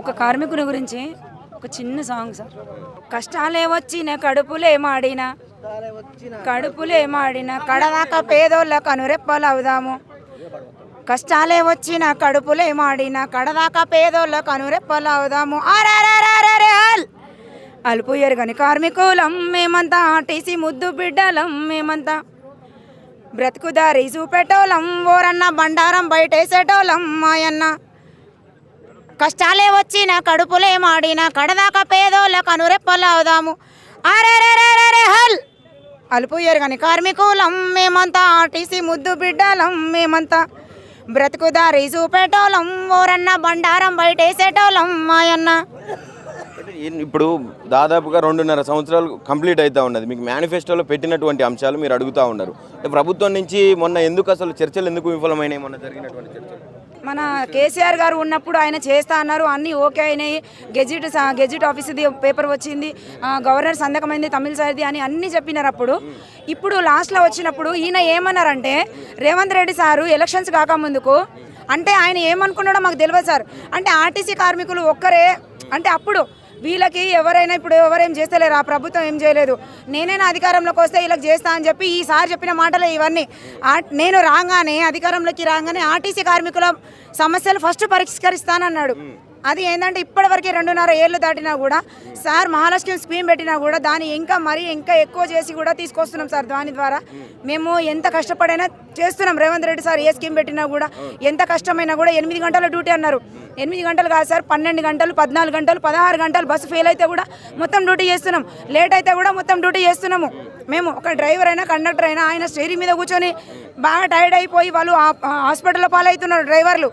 ఒక కార్మికుని గురించి ఒక చిన్న సాంగ్ సార్. కష్టాలే వచ్చిన కడుపులే మాడిన కడదాకా పేదోళ్ళ కనురెప్పలు అవుదాము. కష్టాలే వచ్చిన కడుపులే మాడిన కడదాకా పేదోళ్ళ కనురెప్పలు అవుదాము. అలుపు ఎరుగని కార్మికులం మేమంతా, ఆర్టీసీ ముద్దు బిడ్డలం మేమంతా, బ్రతుకుదారి చూపెట్టోలం ఓరన్న బండారం బయటేసేటోలం మాయన్న. కష్టాలే వచ్చిన కడుపులే మాడిన కడదాకా పేదోళ్ళ కనురెప్పలు అవుదాము. హల్ అలుపు ఎరుగని కార్మికులం మేమంతా, ఆర్టీసీ ముద్దు బిడ్డలం మేమంతా, బ్రతుకుదారి చూపెట్టోలం ఓరన్న బండారం బయటేసేటోలం మాయన్న. ఇప్పుడు దాదాపుగా 2.5 సంవత్సరాలు కంప్లీట్ అవుతూ ఉన్నది. మీకు మేనిఫెస్టోలో పెట్టినటువంటి అంశాలు మీరు అడుగుతూ ఉన్నారు. ప్రభుత్వం నుంచి మొన్న ఎందుకు అసలు చర్చలు ఎందుకు విఫలమైనాయి? మొన్న జరిగినటువంటి చర్చలు మన కేసీఆర్ గారు ఉన్నప్పుడు ఆయన చేస్తా అన్నారు, అన్నీ ఓకే అయినాయి. గెజిట్ ఆఫీస్ది పేపర్ వచ్చింది, గవర్నర్ సంతకమైంది, తమిళసారిది అని అన్నీ చెప్పినారు. ఇప్పుడు లాస్ట్లో వచ్చినప్పుడు ఈయన ఏమన్నారంటే, రేవంత్ రెడ్డి సారు ఎలక్షన్స్ కాకముందుకు అంటే ఆయన ఏమనుకున్నాడో మాకు తెలియదు సార్. అంటే ఆర్టీసీ కార్మికులు ఒక్కరే అంటే అప్పుడు వీళ్ళకి ఎవరైనా ఇప్పుడు ఎవరేం చేస్తలేరు, ఆ ప్రభుత్వం ఏం చేయలేదు, నేనైనా అధికారంలోకి వస్తే వీళ్ళకి చేస్తా అని చెప్పి ఈసారి చెప్పిన మాటలే ఇవన్నీ. నేను అధికారంలోకి రాగానే ఆర్టీసీ కార్మికుల సమస్యలు ఫస్ట్ పరిష్కరిస్తానన్నాడు. అది ఏంటంటే ఇప్పటివరకు 2.5 ఏళ్ళు దాటినా కూడా సార్ మహాలక్ష్మి స్కీమ్ పెట్టినా కూడా దాన్ని ఇంకా ఎక్కువ చేసి కూడా తీసుకొస్తున్నాం సార్. దాని ద్వారా మేము ఎంత కష్టపడైనా చేస్తున్నాం. రేవంత్ రెడ్డి సార్ ఏ స్కీమ్ పెట్టినా కూడా ఎంత కష్టమైనా కూడా 8 గంటల డ్యూటీ అన్నారు. 8 గంటలు కాదు సార్, 12 గంటలు, 14 గంటలు, 16 గంటలు. బస్సు ఫెయిల్ అయితే కూడా మొత్తం డ్యూటీ చేస్తున్నాం, లేట్ అయితే కూడా మొత్తం డ్యూటీ చేస్తున్నాము. మేము ఒక డ్రైవర్ అయినా కండక్టర్ అయినా ఆయన స్టేరింగ్ మీద కూర్చొని బాగా టైర్డ్ అయిపోయి వాళ్ళు హాస్పిటల్లో పాలవుతున్నారు డ్రైవర్లు.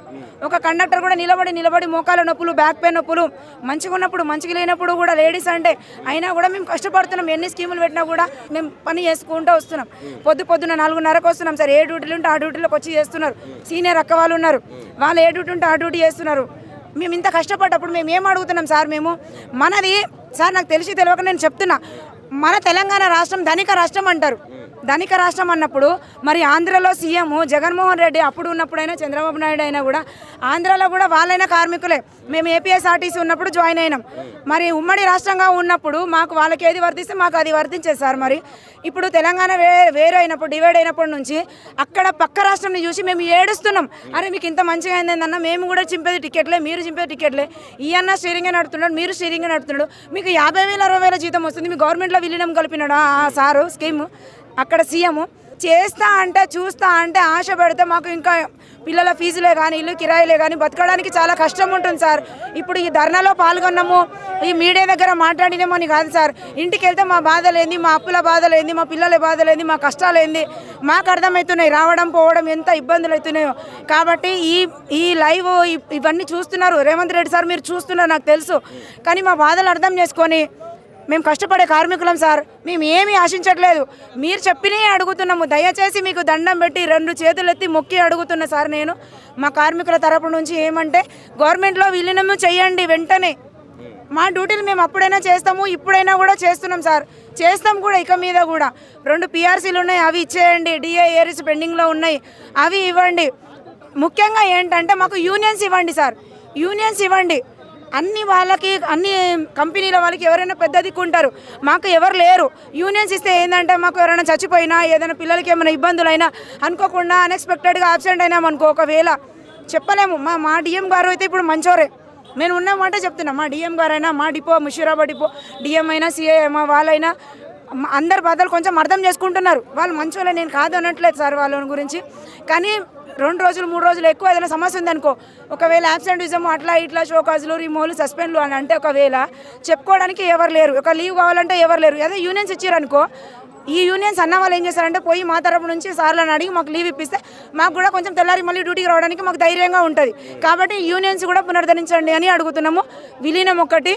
ఒక కండక్టర్ కూడా నిలబడి మోకాల నొప్పులు, బ్యాక్ పెయిన్ నొప్పులు, మంచిగా ఉన్నప్పుడు మంచిగా లేనప్పుడు కూడా లేడీస్ అంటే అయినా కూడా మేము కష్టపడుతున్నాం. ఎన్ని స్కీములు పెట్టినా కూడా మేము పని చేసుకుంటూ వస్తున్నాం. పొద్దున 4:30కు వస్తున్నాం సార్. ఏ డ్యూటీలు ఉంటే ఆ డ్యూటీలోకి వచ్చి చేస్తున్నారు. సీనియర్ అక్క వాళ్ళు ఉన్నారు, వాళ్ళు ఏ డ్యూటీ ఉంటే ఆ డ్యూటీ చేస్తున్నారు. మేము ఇంత కష్టపడ్డప్పుడు మేము ఏం అడుగుతున్నాం సార్? మేము మనది సార్ నాకు తెలియక నేను చెప్తున్నా, మన తెలంగాణ రాష్ట్రం ధనిక రాష్ట్రం అంటారు. ధనిక రాష్ట్రం అన్నప్పుడు మరి ఆంధ్రలో సీఎం జగన్మోహన్ రెడ్డి అప్పుడు ఉన్నప్పుడైనా చంద్రబాబు నాయుడు అయినా కూడా ఆంధ్రాలో కూడా వాళ్ళైనా కార్మికులే. మేము ఏపీఎస్ఆర్టీసీ ఉన్నప్పుడు జాయిన్ అయినాం. మరి ఉమ్మడి రాష్ట్రంగా ఉన్నప్పుడు మాకు వాళ్ళకి ఏది వర్తిస్తే మాకు అది వర్తించేది సార్. మరి ఇప్పుడు తెలంగాణ వేరే అయినప్పుడు, డివైడ్ అయినప్పటి నుంచి అక్కడ పక్క రాష్ట్రంని చూసి మేము ఏడుస్తున్నాం. అరే మీకు ఇంత మంచిగా అయిందన్న, మేము కూడా చింపేది టికెట్లే, మీరు చింపేది టికెట్లే, ఈ అన్న స్టీరింగే నడుతున్నాడు, మీరు స్టీరింగే నడుతున్నాడు, మీకు 50,000 60,000 జీతం వస్తుంది, మీ గవర్నమెంట్లో విలీనం కలిపినాడు ఆ సారు స్కీము. అక్కడ సీఎం చేస్తా అంటే చూస్తా అంటే ఆశ పెడితే మాకు ఇంకా పిల్లల ఫీజులే కానీ ఇల్లు కిరాయిలే కానీ బతకడానికి చాలా కష్టం ఉంటుంది సార్. ఇప్పుడు ఈ ధర్నాలో పాల్గొన్నాము, ఈ మీడియా దగ్గర మాట్లాడినామో అని కాదు సార్. ఇంటికి వెళ్తే మా బాధలేంది, మా అప్పుల బాధలేంది, మా పిల్లల బాధలేంది, మా కష్టాలేంది మాకు అర్థమవుతున్నాయి. రావడం పోవడం ఎంత ఇబ్బందులు అవుతున్నాయో. కాబట్టి ఈ లైవ్ ఇవన్నీ చూస్తున్నారు రేవంత్ రెడ్డి సార్, మీరు చూస్తున్నారు నాకు తెలుసు. కానీ మా బాధలు అర్థం చేసుకొని మేము కష్టపడే కార్మికులం సార్. మేము ఏమీ ఆశించట్లేదు, మీరు చెప్పినే అడుగుతున్నాము. దయచేసి మీకు దండం పెట్టి 2 చేతులు ఎత్తి మొక్కి అడుగుతున్నా సార్. నేను మా కార్మికుల తరపు నుంచి ఏమంటే గవర్నమెంట్లో విలీనము చేయండి వెంటనే. మా డ్యూటీలు మేము అప్పుడైనా చేస్తాము, ఇప్పుడైనా కూడా చేస్తున్నాం సార్, చేస్తాం కూడా. ఇక మీద కూడా 2 PRCలు ఉన్నాయి, అవి ఇచ్చేయండి. DA ఏరీస్ పెండింగ్లో ఉన్నాయి, అవి ఇవ్వండి. ముఖ్యంగా ఏంటంటే మాకు యూనియన్స్ ఇవ్వండి సార్, యూనియన్స్ ఇవ్వండి. అన్ని వాళ్ళకి, అన్ని కంపెనీల వాళ్ళకి ఎవరైనా పెద్ద దిక్కుంటారు, మాకు ఎవరు లేరు. యూనియన్స్ ఇస్తే ఏంటంటే మాకు ఎవరైనా చచ్చిపోయినా, ఏదైనా పిల్లలకి ఏమైనా ఇబ్బందులైనా అనుకోకుండా అన్ఎక్స్పెక్టెడ్గా ఆబ్సెంట్ అయినామనుకో, ఒకవేళ చెప్పలేము. మా డిఎం గారు అయితే ఇప్పుడు మంచోరే, నేను ఉన్నమాట చెప్తున్నా. మా డిఎం గారైనా, మా డిపో ముషీరాబాద్ డిపో డిఎం అయినా, సిఐ వాళ్ళైనా అందరు బాధలు కొంచెం అర్థం చేసుకుంటున్నారు. వాళ్ళు మంచోళ్ళే, నేను కాదు అనట్లేదు సార్ వాళ్ళ గురించి. కానీ 2 రోజులు 3 రోజులు ఎక్కువ ఏదైనా సమస్య ఉందనుకో, ఒకవేళ యాబ్సెంటిజం అట్లా ఇట్లా షోకాజులు, రిమోలు, సస్పెండ్లు అని అంటే ఒకవేళ చెప్పుకోవడానికి ఎవరు లేరు, ఒక లీవ్ కావాలంటే ఎవరు లేరు. అదే యూనియన్స్ ఇచ్చారనుకో, ఈ యూనియన్స్ అన్న వాళ్ళు ఏం చేస్తారంటే పోయి మా తరపు నుంచి సార్లను అడిగి మాకు లీవ్ ఇప్పిస్తే మాకు కూడా కొంచెం తెల్లారి మళ్ళీ డ్యూటీకి రావడానికి మాకు ధైర్యంగా ఉంటుంది. కాబట్టి యూనియన్స్ కూడా పునరుద్ధరించండి అని అడుగుతున్నాము. విలీనం 1,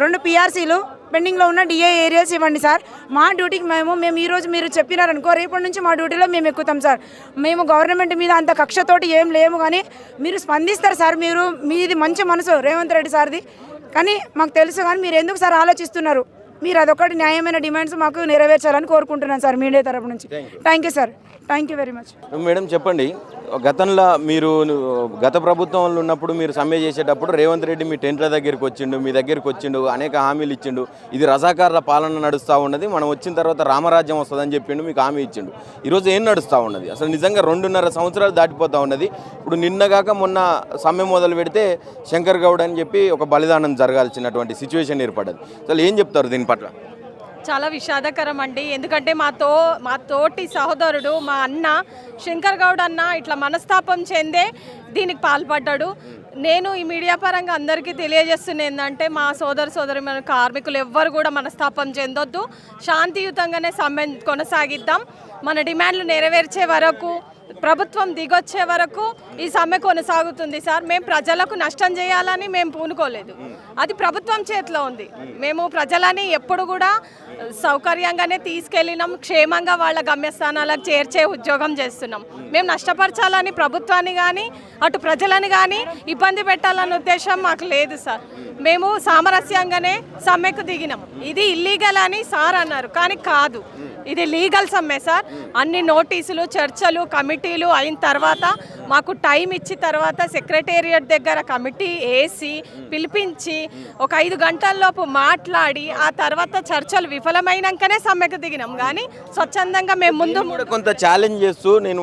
2 PRCలు పెండింగ్లో ఉన్న DA ఏరియాస్ ఇవ్వండి సార్. మా డ్యూటీకి మేము ఈరోజు మీరు చెప్పినారనుకో, రేపటి నుంచి మా డ్యూటీలో మేము ఎక్కుతాం సార్. మేము గవర్నమెంట్ మీద అంత కక్షతోటి ఏం లేము, కానీ మీరు స్పందిస్తారు సార్. మీది మంచి మనసు రేవంత్ రెడ్డి సార్ది, కానీ మాకు తెలుసు. కానీ మీరు ఎందుకు సార్ ఆలోచిస్తున్నారు? మీరు అదొకటి న్యాయమైన డిమాండ్స్ మాకు నెరవేర్చాలని కోరుకుంటున్నాను సార్ మీడియా తరపు నుంచి. Thank you sir, thank you very much. Madam చెప్పండి, గతంలో మీరు గత ప్రభుత్వంలో ఉన్నప్పుడు మీరు సమ్మె చేసేటప్పుడు రేవంత్ రెడ్డి మీ టెంట్ల దగ్గరికి వచ్చిండు, మీ దగ్గరికి వచ్చిండు, అనేక హామీలు ఇచ్చిండు. ఇది రజాకారుల పాలన నడుస్తూ ఉన్నది, మనం వచ్చిన తర్వాత రామరాజ్యం వస్తుందని చెప్పిండు, మీకు హామీ ఇచ్చిండు. ఈరోజు ఏం నడుస్తూ ఉన్నది? అసలు నిజంగా 2.5 సంవత్సరాలు దాటిపోతూ ఉన్నది. ఇప్పుడు నిన్నగాక మొన్న సమ్మె మొదలు పెడితే శంకర్ గౌడ్ అని చెప్పి ఒక బలిదానం జరగాల్సినటువంటి సిచ్యువేషన్ ఏర్పడ్డది. అసలు ఏం చెప్తారు దీని పట్ల? చాలా విషాదకరం అండి. ఎందుకంటే మా తోటి సహోదరుడు, మా అన్న శంకర్ గౌడ్ అన్న ఇట్లా మనస్తాపం చెందే దీనికి పాల్పడ్డాడు. నేను ఈ మీడియా పరంగా అందరికీ తెలియజేస్తున్న ఏంటంటే, మా సోదరి మన కార్మికులు ఎవ్వరు కూడా మనస్తాపం చెందొద్దు, శాంతియుతంగానే సమ్మె కొనసాగిద్దాం. మన డిమాండ్లు నెరవేర్చే వరకు, ప్రభుత్వం దిగొచ్చే వరకు ఈ సమ్మె కొనసాగుతుంది సార్. మేము ప్రజలకు నష్టం చేయాలని మేము పూనుకోలేదు, అది ప్రభుత్వం చేతిలో ఉంది. మేము ప్రజలని ఎప్పుడు కూడా సౌకర్యంగానే తీసుకెళ్ళినాం, క్షేమంగా వాళ్ళ గమ్యస్థానాలకు చేర్చే ఉద్యోగం చేస్తున్నాం. మేము నష్టపరచాలని ప్రభుత్వాన్ని కానీ అటు ప్రజలని కానీ ఇబ్బంది పెట్టాలన్న ఉద్దేశం మాకు లేదు సార్. మేము సామరస్యంగానే సమ్మెకు దిగినాం. ఇది ఇల్లీగల్ అని సార్ అన్నారు, కానీ కాదు, ఇది లీగల్ సమ్మె సార్. అన్ని నోటీసులు, చర్చలు, కమిటీలు అయిన తర్వాత, మాకు టైం ఇచ్చిన తర్వాత సెక్రటేరియట్ దగ్గర కమిటీ వేసి పిలిపించి ఒక 5 గంటల్లోపు మాట్లాడి ఆ తర్వాత చర్చలు విఫలమైనాకనే సమ్మెకు దిగినాం. కానీ స్వచ్ఛందంగా మేము ముందు కూడా కొంత ఛాలెంజ్ చేస్తూ నేను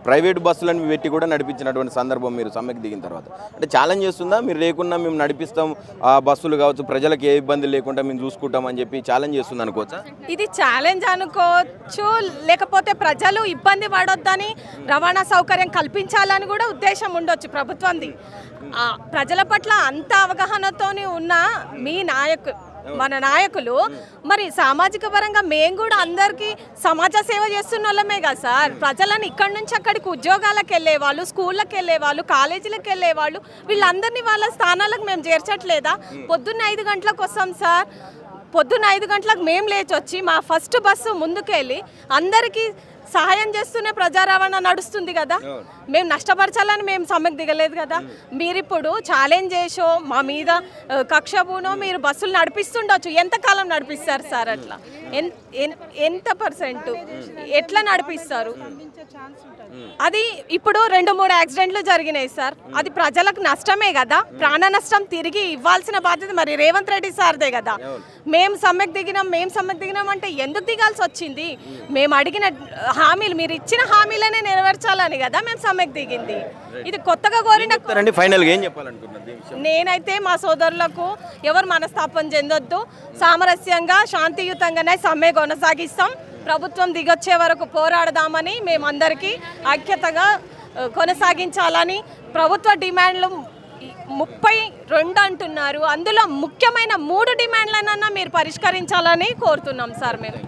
ప్రైవేట్ బస్సులను పెట్టి కూడా నడిపించినటువంటి సందర్భం మీరు సమ్మెకు దిగిన తర్వాత, అంటే ఛాలెంజ్ చేస్తుందా? మీరు లేకుండా మేము నడిపిస్తాం, ఆ బస్సులు కావచ్చు, ప్రజలకు ఏ ఇబ్బంది లేకుండా మేము చూసుకుంటాం అని చెప్పి ఛాలెంజ్ చేస్తుంది అనుకోవచ్చా? ఇది ఛాలెంజ్ అనుకోవచ్చు, లేకపోతే ప్రజలు ఇబ్బంది పడొద్దని, రవాణా సౌకర్యం కల్పించాలని కూడా ఉద్దేశం ఉండొచ్చు ప్రభుత్వంది. ప్రజల పట్ల అంత అవగాహనతోని ఉన్న మన నాయకులు మరి సామాజిక పరంగా మేము కూడా అందరికీ సమాజ సేవ చేస్తున్న వాళ్ళమే కదా సార్. ప్రజలను ఇక్కడి నుంచి అక్కడికి ఉద్యోగాలకు వెళ్ళే వాళ్ళు, స్కూళ్ళకి వెళ్ళే వాళ్ళు, కాలేజీలకు వెళ్ళే వాళ్ళు, వీళ్ళందరినీ వాళ్ళ స్థానాలకు మేము చేర్చట్లేదా? పొద్దున్న 5 గంటలకు వస్తాం సార్. పొద్దున్న 5 గంటలకు మేము లేచి వచ్చి మా ఫస్ట్ బస్సు ముందుకెళ్ళి అందరికీ సహాయం చేస్తూనే ప్రజా రవాణా నడుస్తుంది కదా. మేము నష్టపరచాలని మేము సమ్మెకు దిగలేదు కదా. మీరిప్పుడు ఛాలెంజ్ చేసో మా మీద కక్షబూనో మీరు బస్సులు నడిపిస్తుండొచ్చు. ఎంతకాలం నడిపిస్తారు సార్? అట్లా ఎంత పర్సెంట్ ఎట్లా నడిపిస్తారు? అది ఇప్పుడు 2-3 యాక్సిడెంట్లు జరిగినాయి సార్. అది ప్రజలకు నష్టమే కదా. ప్రాణ నష్టం తిరిగి ఇవ్వాల్సిన బాధ్యత మరి రేవంత్ రెడ్డి సార్దే కదా. మేము సమ్మెకు దిగినాం అంటే ఎందుకు దిగాల్సి వచ్చింది? మేము అడిగిన హామీలు, మీరు ఇచ్చిన హామీలనే నెరవేర్చాలని కదా మేము సమ్మెకు దిగింది. ఇది కొత్తగా కోరిన. ఫైనల్గా ఏం చెప్పాలనుకుంటున్నారు? నేనైతే మా సోదరులకు ఎవరు మనస్తాపం చెందొద్దు, సామరస్యంగా శాంతియుతంగానే సమ్మె కొనసాగిస్తాం. ప్రభుత్వం దిగొచ్చే వరకు పోరాడదామని మేమందరికీ ఐక్యతగా కొనసాగించాలని, ప్రభుత్వ డిమాండ్లు 32 అంటున్నారు, అందులో ముఖ్యమైన 3 డిమాండ్లనన్నా మీరు పరిష్కరించాలని కోరుతున్నాం సార్ మేము.